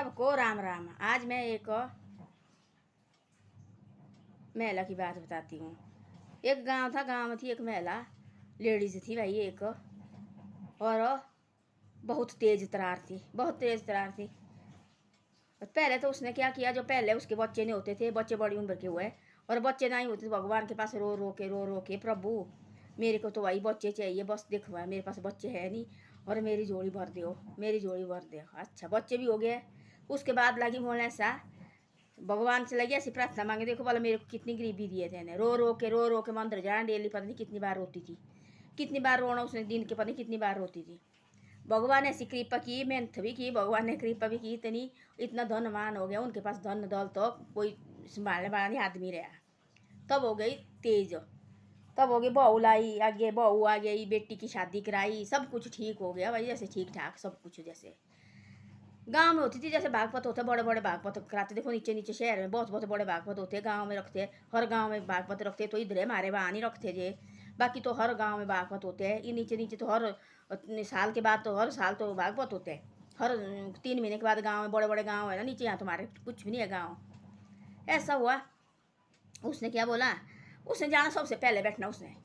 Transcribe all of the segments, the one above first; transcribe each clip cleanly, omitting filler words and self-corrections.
सबको राम राम। आज मैं एक महिला की बात बताती हूँ। एक गांव था, गांव में थी एक महिला, लेडीज थी भाई एक, और बहुत तेज तरार थी, बहुत तेज तरार थी। पहले तो उसने क्या किया, जो पहले उसके बच्चे नहीं होते थे, बच्चे बड़ी उम्र के हुए और बच्चे नहीं होते, तो भगवान के पास रो रो के प्रभु मेरे को तो भाई बच्चे चाहिए, बस देखो मेरे पास बच्चे है नहीं और मेरी जोड़ी भर दो, मेरी जोड़ी भर दो। अच्छा, बच्चे भी हो गए। उसके बाद लगी बोलने ऐसा, भगवान से लगी ऐसी प्रार्थना मांगे, देखो बोला मेरे को कितनी गरीबी दिए थे ने, रो रो के मंदिर जाना डेली, पता नहीं कितनी बार रोती थी, कितनी बार रोना उसने, दिन के पता नहीं कितनी बार रोती थी। भगवान ने ऐसी कृपा की, मेहनत भी की, भगवान ने कृपा भी की, इतनी इतना धनवान हो गया, उनके पास धन दौल तो कोई संभालने वाला नहीं आदमी रहा। तब हो गई तेज, तब हो गई बहू लाई आगे, बहू आ गई, बेटी की शादी कराई, सब कुछ ठीक हो गया भाई, जैसे ठीक ठाक सब कुछ। जैसे गांव में होती थी, जैसे भागवत होते, बड़े बड़े भागवत कराते, देखो नीचे नीचे शहर में बहुत बहुत बड़े भागवत होते, गांव में रखते, हर गांव में भागवत रखते, तो इधर हमारे वहाँ नहीं रखते जे, बाकी तो हर गांव में भागवत होते हैं। ये नीचे नीचे तो हर साल के बाद तो हर साल तो भागवत होते हैं, हर 3 महीने के बाद गाँव में, बड़े बड़े गाँव है ना नीचे, यहाँ तुम्हारे कुछ भी नहीं है गाँव। ऐसा हुआ, उसने क्या बोला, उसने जाना सबसे पहले बैठना, उसने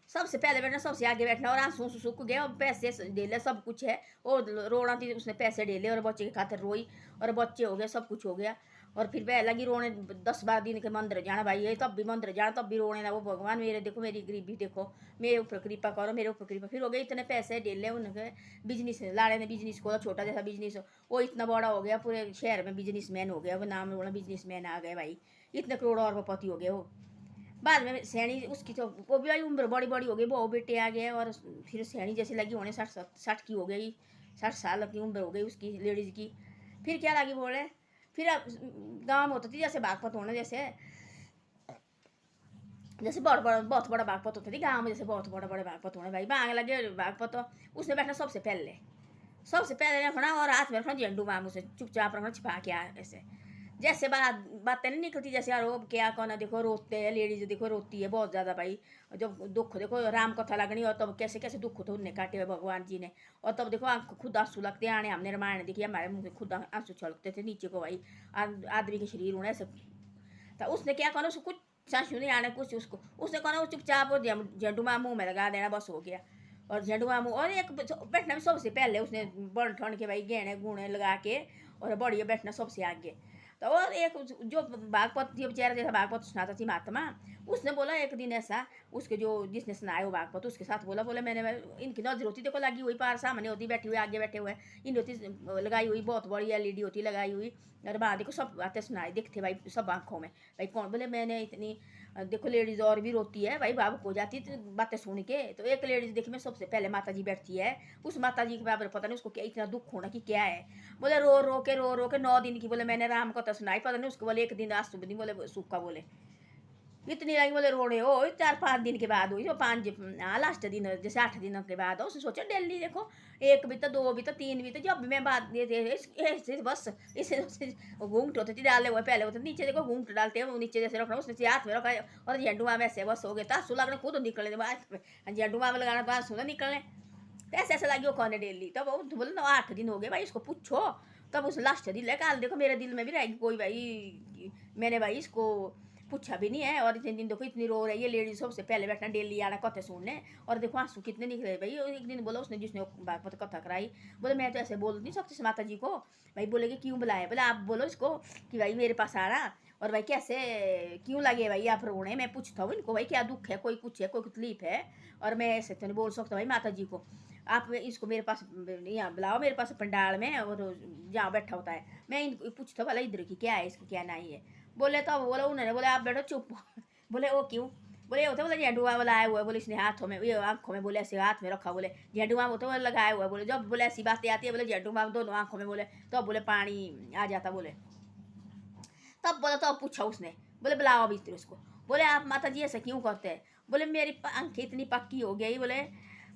सबसे पहले बैठना, सबसे आगे बैठना, और आंसू सूख गए और पैसे डेले, सब कुछ है, और रोना थी, उसने पैसे डेले और बच्चे की खातिर रोई और बच्चे हो गए, सब कुछ हो गया। और फिर वह लगी रोने, 10-12 दिन के मंदिर जाना भाई, ये तब भी मंदिर जाना, तब भी रोने ना, वो भगवान मेरे देखो मेरी गरीबी देखो, मेरे ऊपर कृपा करो, मेरे ऊपर कृपा। फिर हो गए इतने पैसे डेले उनके, बिजनेस लाड़े ने बिजनेस खोला, छोटा जैसा बिजनेस, वो इतना बड़ा हो गया, पूरे शहर में बिजनेसमैन हो गया, वो नाम बोला बिजनेसमैन आ गए भाई, इतने करोड़ों अरबपति हो गए वो। बाद में सैनी उसकी तो वो भी उम्र बड़ी बड़ी हो गई, बहू बेटे आ गए, और फिर सैनी जैसे लगी होने, 60 की हो गई, 60 साल की उम्र हो गई उसकी, लेडीज की। फिर क्या लगी बोले, फिर गाँव में होती थी जैसे बागपत होने, जैसे जैसे बहुत बड़ा बागपत होती थी गाँव में, जैसे बहुत बड़े बड़े बागपत होने भाई, मांग लगे बागपत, उसने बैठना सबसे पहले, सबसे पहले रखना, और हाथ में रखना झंडू माम, उसे चुपचाप रखना, छिपा के ऐसे, जैसे बातें नहीं निकलती, जैसे यार वो क्या कौन देखो रोते हैं, लेडीज देखो रोती है बहुत ज़्यादा भाई, जब दुख देखो राम कथा लगनी, और तब कैसे कैसे दुख तो उनने काटे हुए भगवान जी ने, और तब देखो आंख खुद आंसू लगते आने, हमने रामायण देखी, हमारे मुँह से खुद आंसू छलकते थे नीचे को भाई, आदमी के शरीर होने ऐसे। तो उसने क्या कहना, उसको कुछ सासू नहीं आने कुछ, उसको उसने कहना वो चुपचाप झंडू माँ मुँह में लगा देना, बस हो गया। और झंडू मामू, और एक बैठना भी सबसे पहले उसने बन ठन के भाई गहने गुणे लगा के, और बढ़िया बैठना सबसे आगे। तो और एक जो भागवत जो बेचारा जैसा भागवत सुनाता थी महात्मा, उसने बोला एक दिन ऐसा, उसके जो जिसने सुनाया वो भागवत, उसके साथ बोला, बोले मैंने इनकी नजर होती देखो लगी हुई, पार सामने होती, बैठी हुई आगे बैठे हुए, इन होती लगाई हुई, बहुत बड़ी एलईडी होती लगाई हुई, और वहाँ देखो सब बातें सुनाई दिखते भाई, सब आँखों में भाई। कौन बोले मैंने इतनी देखो लेडीज और भी रोती है भाई, भावुक हो जाती है बातें सुन के। तो एक लेडीज देखी मैं सबसे पहले माता जी बैठती है, उस माता जी के बारे में पता नहीं उसको क्या इतना दुख होना कि क्या है, बोले रो रो के 9 दिन की, बोले मैंने राम कथा सुनाई, पता नहीं उसको बोले एक दिन आज सुबह नहीं, बोले सूखा, बोले इतनी लगी, बोले रोने हो 4-5 दिन के बाद हुई, जो 5 लास्ट दिन जैसे 8 दिनों के बाद हो। उसने सोचा डेली देखो, एक भी तो, 2 भी तो, 3 भी तो, जब भी मैं बात ऐसे बस इसे घूंघट होते थे डाले हुए, पहले होते नीचे देखो घूंघट डालते हैं, वो नीचे जैसे रखना, उसने हाथ में रखा और झंडुआ में ऐसे बस हो गया, तासू लगना खुद निकलने, झंडुआ में लगाना तो आंसू ना निकलने, तो ऐसे ऐसे लगी वो कहने डेली। तब वो बोले ना 8 दिन हो गए भाई, इसको पूछो। तब उस लास्ट दिन लेकर देखो मेरे दिल में भी रहेगी कोई भाई, मैंने भाई इसको पूछा भी नहीं है, और इतने दिन देखो इतनी रो रही है लेडीज, सबसे पहले बैठना डेली आना कथे सुनने, और देखो आंसू कितने निकले भाई। एक दिन बोला उसने जिसने भागवत कथा कराई, बोले मैं तो ऐसे बोल नहीं सकती माता जी को भाई, बोले कि क्यों बुलाए, बोले आप बोलो इसको कि भाई मेरे पास आना, और भाई कैसे क्यों लगे भाई आप रोने, मैं पूछता हूँ इनको भाई क्या दुख है, कोई कुछ है, कोई तकलीफ है, और मैं ऐसे तो नहीं बोल सकता भाई माता जी को, आप इसको मेरे पास यहाँ बुलाओ, मेरे पास पंडाल में, और जहाँ बैठा होता है, मैं इनको पूछता भला इधर की क्या है, इसकी क्या नहीं है। बोले तो बोला उन्होंने, बोले आप बैठो चुप। बोले वो क्यों, बोले होते बोले झंडुआ वाला आया हुआ है, बोले इसने हाथों में ये आंखों में, बोले ऐसे हाथ में रखा, बोले झंडुआ होते बोले लगाया हुआ है, बोले जब बोले ऐसी बातें आती है, बोले झंडुआ दोनों आंखों में, बोले तो बोले पानी आ जाता, बोले तब बोला, तो पूछा उसने, बोले बुलाओ अभी उसको, बोले आप माता जी ऐसा क्यों करते हैं, बोले मेरी आंखें इतनी पक्की हो गई, बोले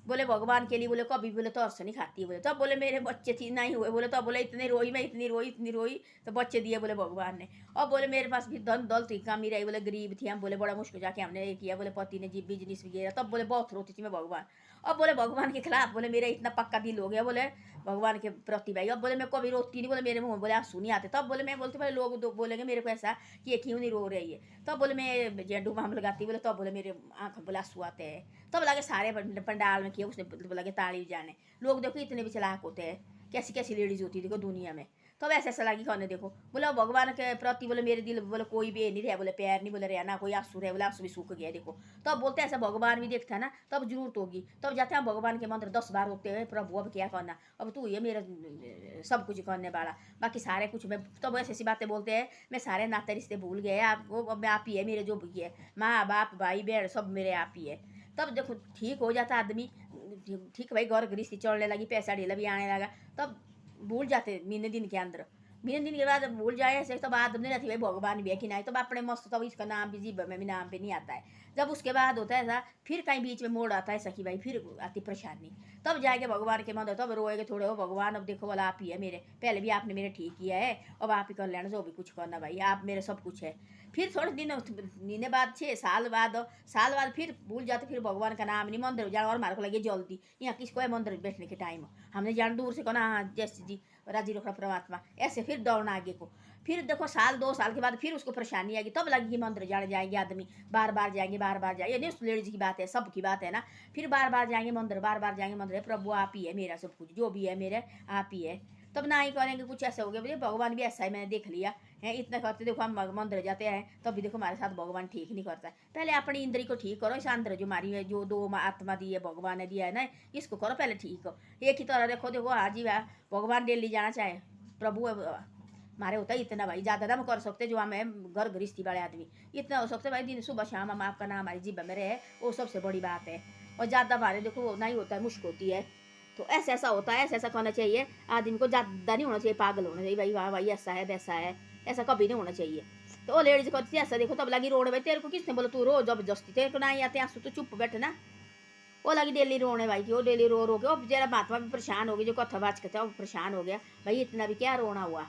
बोले भगवान के लिए, बोले कभी बोले तो अर्स नहीं खाती, बोले तब बोले मेरे बच्चे थी नहीं हुए, बोले तो बोले इतनी रोई मैं, इतनी रोई तो बच्चे दिए बोले भगवान ने, और बोले मेरे पास भी धन दौलत की कमी रही, बोले गरीब थी हम, बोले बड़ा मुश्किल जाके हमने ये किया, बोले पति ने जी बिजनेस भी किया, तब बोले बहुत रोती थी मैं भगवान, और बोले भगवान के खिलाफ, बोले मेरा इतना पक्का दिल हो गया, बोले भगवान के प्रति भाई। अब बोले मैं कभी रोती नहीं, बोले मेरे मुँह में बोले आंसू नहीं आते। तब बोले मैं बोलती बोले लोग बोलेंगे मेरे को ऐसा कि ये क्यों नहीं रो रही है। तब बोले मैं झंडू बाम लगाती बोले, तब बोले मेरे आँख में बोले आंसू आते हैं। तब लगे सारे पंडाल में किए उसने लगे ताली जाने। लोग देखो इतने भी चालाक होते हैं, कैसी कैसी लेडीज होती है देखो दुनिया में। तब ऐसा ऐसा लगी कहने देखो बोले भगवान के प्रति बोले मेरे दिल बोले कोई भी नहीं रहा, बोले प्यार नहीं बोले रहा ना, कोई आंसू रहे बोले आंसू भी सूख गया देखो। तब बोलते ऐसा भगवान भी देखता है ना, तब जरूरत होगी। तब जाते हैं भगवान के मंदिर 10 बार होते हैं, प्रभु अब क्या करना, अब तू ये मेरा सब कुछ करने वाला, बाकी सारे कुछ मैं। तब ऐसी ऐसी बातें बोलते हैं, मैं सारे नाते रिश्ते भूल गए, आपको अब आप ही है मेरे जो भी है, माँ बाप भाई बहन सब मेरे आप ही है। तब देखो ठीक हो जाता आदमी, ठीक भाई घर गृहस्थी चलने लगी, पैसा ढीला भी आने लगा, तब भूल जाते महीने दिन के अंदर। महीने दिन के बाद भूल जाए ऐसे, तब आदमी नहीं रहती भाई भगवान भी है कि नहीं, तब अपने मस्त तब इसका नाम भी जीभ में भी नाम पे नहीं आता है। जब उसके बाद होता है ऐसा, फिर कहीं बीच में मोड़ आता है ऐसा कि भाई फिर आती परेशानी, तब जाएंगे भगवान के मंदिर, तब रोएगे थोड़े, हो भगवान अब देखो वाला आप ही है मेरे, पहले भी आपने मेरे ठीक किया है, अब आप ही कर लेना जो भी कुछ करना भाई, आप मेरे सब कुछ है। फिर थोड़े दिन महीने बाद 6 साल बाद फिर भूल जाते, फिर भगवान का नाम नहीं, मंदिर जाना और हमारे को लगे जल्दी, यहाँ किसको है मंदिर बैठने के टाइम, हमने जान दूर से कहना हाँ जैसे जी राजी रखा परमात्मा, ऐसे फिर दौड़ना आगे को। फिर देखो 1-2 साल के बाद फिर उसको परेशानी आएगी, तब लगेगी मंदिर जाने जाएंगे आदमी, बार बार जाएंगे बार बार जाएंगे, नहीं उस लेडीज की बात है, सब की बात है ना। फिर बार बार जाएंगे मंदिर, बार बार जाएंगे मंदिर, प्रभु आप ही है मेरा सब कुछ, जो भी है मेरे आप ही है। तब ना ही करेंगे कुछ ऐसे हो गया, बोले भगवान भी ऐसा है मैंने देख लिया है, इतना करते देखो हम मंदिर जाते हैं तब भी देखो हमारे साथ भगवान ठीक नहीं करता है। पहले अपनी इंद्री को ठीक करो, इस अंदर जो हमारी है जो 2 आत्मा दी है भगवान ने दिया है ना, इसको करो पहले ठीक हो। एक ही तरह देखो देखो हाँ जी भगवान डेली जाना चाहे, प्रभु हमारे होता है इतना भाई, ज़्यादा हम कर सकते जो हमें घर गृहस्थी वाले आदमी, इतना हो सकते भाई दिन सुबह शाम हम आपका नाम हमारी जीभ में रहे, वो सबसे बड़ी बात है। और ज़्यादा हमारे देखो नहीं होता है, मुश्किल होती है। तो ऐसा ऐसा होता है, ऐसा ऐसा करना चाहिए आदमी को, ज़्यादा नहीं होना चाहिए पागल होना चाहिए भाई, वाह भाई ऐसा है वैसा है, ऐसा कभी नहीं होना चाहिए। तो वो लेडीज को ऐसा देखो तब लगी रोने, भाई तेरे को किसने बोला तू रो जबरदस्ती, तेरे को नहीं आते आंसू तो चुप बैठे ना। वो लगी डेली रोने भाई की, वो डेली रो रो के वो बेचारा महात्मा भी परेशान हो गई, जो कथा बाज करता है वो परेशान हो गया, भाई इतना भी क्या रोना हुआ।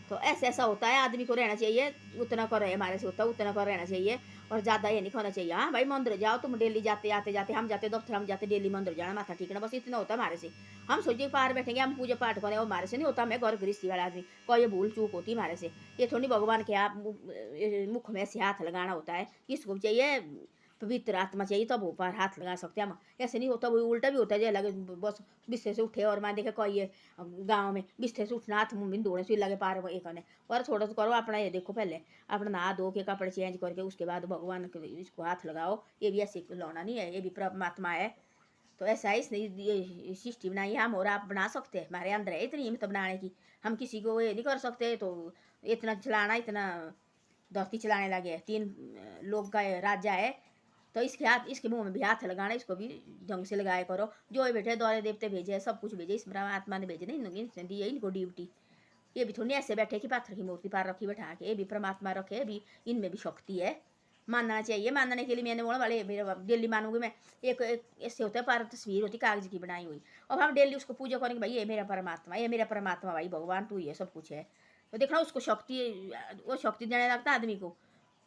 तो ऐसा ऐसा होता है, आदमी को रहना चाहिए उतना कर रहे हमारे से होता है उतना कर रहना चाहिए, और ज़्यादा ये नहीं खाना चाहिए। हाँ भाई मंदिर जाओ तुम डेली, जाते आते जाते हम जाते दफ्तर, हम जाते डेली मंदिर जाना माथा टेकना, बस इतना होता है हमारे से। हम सोचिए पार बैठेंगे हम पूजा पाठ करें, वो हमारे से नहीं होता, हमें घर गृहस्थी वाला आदमी कोई ये भूल चूक होती है हमारे से। ये थोड़ी भगवान के आप मुख में से हाथ लगाना होता है, किसको चाहिए पवित्र आत्मा चाहिए तब ऊपर हाथ लगा सकते हैं हम, ऐसे नहीं होता। वो उल्टा भी होता है, जो लगे बस बिस्तर से उठे और मान देखे कोई ये गाँव में बिस्तर से उठना हाथ मुँह में दौड़े से लगे पार एक ने, और थोड़ा सा करो अपना, ये देखो पहले अपना नहा धो के कपड़े चेंज करके उसके बाद भगवान के इसको हाथ लगाओ, ये भी ऐसे लौना नहीं है, ये भी परमात्मा है। तो ऐसा है, इसने ये सृष्टि बनाई है, हम और आप बना सकते हैं, हमारे अंदर है इतनी हिम्मत बनाने की, हम किसी को ये नहीं कर सकते। तो इतना चलाना, इतना धरती चलाने लगे, 3 लोग का राजा है, तो इसके हाथ इसके मुंह में भी हाथ लगाना, इसको भी ढंग से लगाया करो। जो बैठे दौरे देवते भेजे सब कुछ भेजे, इस परमात्मा ने भेजे नहीं, इसने दी है इनको ड्यूटी। ये भी थोड़ी ऐसे बैठे कि पाथर की मूर्ति पार रखी बैठा के, ये भी परमात्मा रखे, भी इनमें भी शक्ति है, मानना चाहिए। मानने के लिए मैंने बोला वाले मेरे डेली मानूंगी मैं, एक ऐसे होता है पर तस्वीर होती कागज की बनाई हुई, अब हम डेली उसको पूजा करेंगे, भाई ये मेरा परमात्मा, ये मेरा परमात्मा भाई भगवान तू ही है सब कुछ है। तो देखना उसको शक्ति, वो शक्ति देने लगता है आदमी को,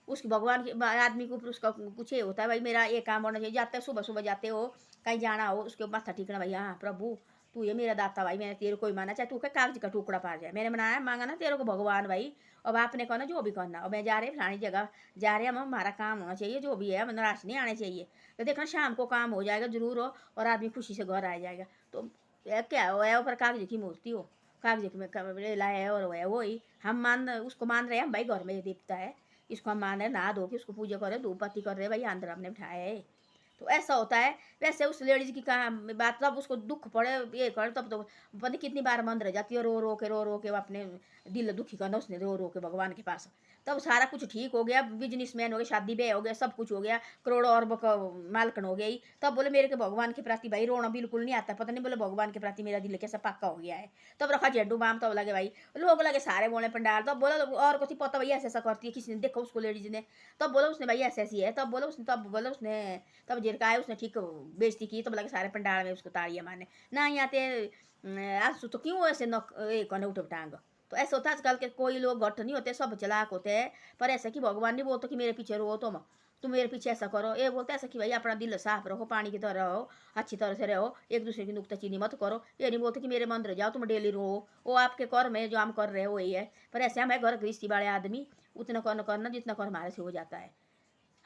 उसकी भगवान के आदमी को उसका कुछ ये होता है भाई मेरा ये काम होना चाहिए। जाते सुबह सुबह जाते हो कहीं जाना हो उसके माथा टेकना, भाई हाँ प्रभु तू ये मेरा दाता भाई, मैंने तेरे को ही माना, चाहे तू क्या कागज का टुकड़ा पा जाए, मैंने मनाया मांगा ना तेरे को भगवान भाई, अब आपने कहना जो भी करना, और मैं जा रहे फलानी जगह जा रहे हम, हमारा काम होना चाहिए जो भी है, हमें निराश नहीं आने चाहिए। तो देखना शाम को काम हो जाएगा जरूर हो, और आदमी खुशी से घर आ जाएगा। तो क्या हो है ऊपर कागज की मूर्ति हो, कागज में लाया और वो ही हम उसको मान रहे हैं भाई, घर में देवता है इसको हम मान रहे, नहा धो के उसको पूजा कर रहे, धूप बत्ती कर रहे भाई, अंदर हमने बिठाया है। तो ऐसा होता है। वैसे उस लेडीज की कहा बात, तब उसको दुख पड़े ये कर, तब तो पता नहीं कितनी बार मंद रह जाती है, रो रो के अपने दिल दुखी करना उसने, रो के भगवान के पास। तब सारा कुछ ठीक हो गया, बिजनेसमैन हो गया, शादी ब्याह हो गया, सब कुछ हो गया, करोड़ों अरब का मालकन हो गई। तब बोले मेरे के भगवान के प्रति भाई रोना बिल्कुल नहीं आता, पता नहीं बोले भगवान के प्रति मेरा दिल कैसा पक्का हो गया है। तब रखा झंडू बाम, तब लगे भाई लोग लगे सारे बोले पंडाल, तब बोला और कुछ पता भाई ऐसा ऐसा करती है, किसी ने देखो उसको लेडीज ने, तब बोला उसने भाई ऐसी ऐसी है, तब बोला उसने तब जिरका है उसने ठीक बेइज्जती की, तब लगे सारे पंडाल में उसको ताड़ियां मारने, ना ही आते आंसू तो क्यों ऐसे न करने उठ टांग। तो ऐसा होता है आजकल के कोई लोग घट नहीं होते, सब चलाक होते हैं, पर ऐसा कि भगवान नहीं बोलते कि मेरे पीछे रो तुम, तुम मेरे पीछे ऐसा करो, ये बोलते ऐसा कि भाई अपना दिल साफ रखो, पानी की तरह रहो, अच्छी तरह से रहो, एक दूसरे की नुक्ताचीनी मत करो। ये नहीं बोलते कि मेरे मंदिर जाओ तुम डेली रो, वो आपके कर में जो हम कर रहे हो वही है। पर ऐसे हम है घर गृहस्थी वाले आदमी, उतना करना जितना कर हमारे से हो जाता है।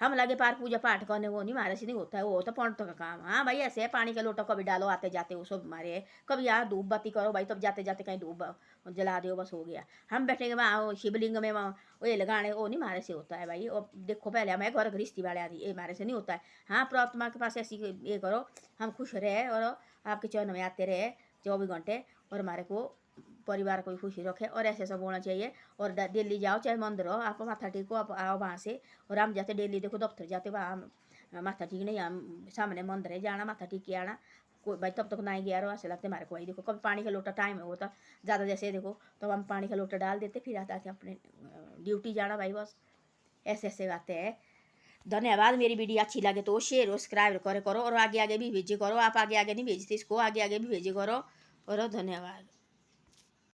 हम लगे पार पूजा पाठ करने, वो नहीं हमारे से नहीं होता है, वो होता पंडितों का काम। हाँ भाई ऐसे है, पानी का लोटा कभी डालो आते जाते, वो सब हमारे है। कभी यहाँ धूप बत्ती करो भाई, तब जाते जाते कहीं धूप जला दो, बस हो गया। हम बैठेंगे वहाँ शिवलिंग में, वहाँ वो ये लगाने, वो नहीं हमारे से होता है भाई। और देखो पहले हमें घर गृहस्थी वाले आदि, ये हमारे से नहीं होता है। हाँ प्रार्थना के पास ऐसी ये करो, हम खुश रहे और आपके चरण में आते रहे 24 घंटे, और हमारे को परिवार को भी खुशी रखे, और ऐसे सब होना चाहिए। और दिल्ली जाओ चाहे मंदिर हो, आप माथा टेको, आप आओ वहाँ से। और हम जाते डेली देखो दफ्तर जाते, वहाँ माथा टेक नहीं, हम सामने मंदिर है, जाना माथा टेक के आना। कोई भाई तब तक ना ही गया रहो, ऐसे लगते हमारे को भाई। देखो कभी पानी का लोटा टाइम है होता ज़्यादा, जैसे देखो तो हम पानी का लोटा डाल देते, फिर आते अपने ड्यूटी जाना भाई, बस ऐसे ऐसे बातें हैं। धन्यवाद। मेरी वीडियो अच्छी लगे तो शेयर और सब्सक्राइब करो और आगे आगे भी भेजे करो। आप आगे आगे नहीं भेजते इसको, आगे आगे भी भेजे करो। और धन्यवाद।